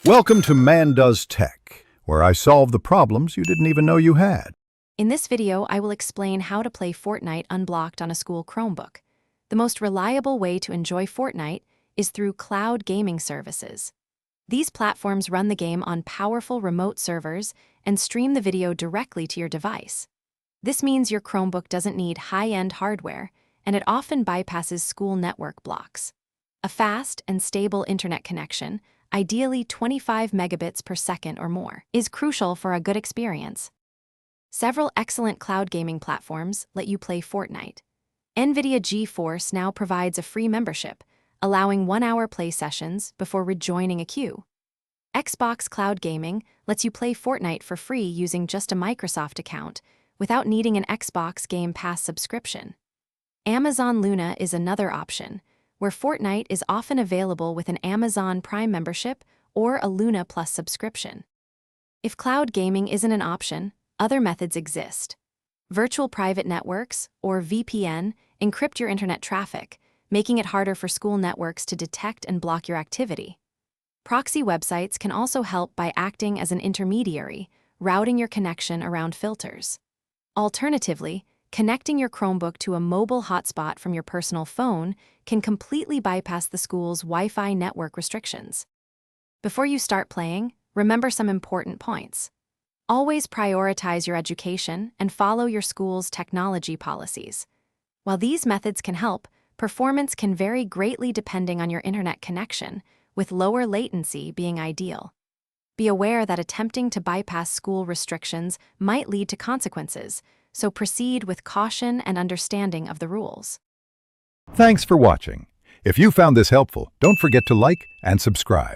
Welcome to Man Does Tech, where I solve the problems you didn't even know you had. In this video, I will explain how to play Fortnite Unblocked on a school Chromebook. The most reliable way to enjoy Fortnite is through cloud gaming services. These platforms run the game on powerful remote servers and stream the video directly to your device. This means your Chromebook doesn't need high-end hardware, and it often bypasses school network blocks. A fast and stable internet connection, ideally 25 megabits per second or more, is crucial for a good experience. Several excellent cloud gaming platforms let you play Fortnite. NVIDIA GeForce now provides a free membership, allowing 1-hour play sessions before rejoining a queue. Xbox Cloud Gaming lets you play Fortnite for free using just a Microsoft account without needing an Xbox Game Pass subscription. Amazon Luna is another option, where Fortnite is often available with an Amazon Prime membership or a Luna Plus subscription. If cloud gaming isn't an option, other methods exist. Virtual private networks, or VPN, encrypt your internet traffic, making it harder for school networks to detect and block your activity. Proxy websites can also help by acting as an intermediary, routing your connection around filters. Alternatively, connecting your Chromebook to a mobile hotspot from your personal phone can completely bypass the school's Wi-Fi network restrictions. Before you start playing, remember some important points. Always prioritize your education and follow your school's technology policies. While these methods can help, performance can vary greatly depending on your internet connection, with lower latency being ideal. Be aware that attempting to bypass school restrictions might lead to consequences, so proceed with caution and understanding of the rules. Thanks for watching. If you found this helpful, don't forget to like and subscribe.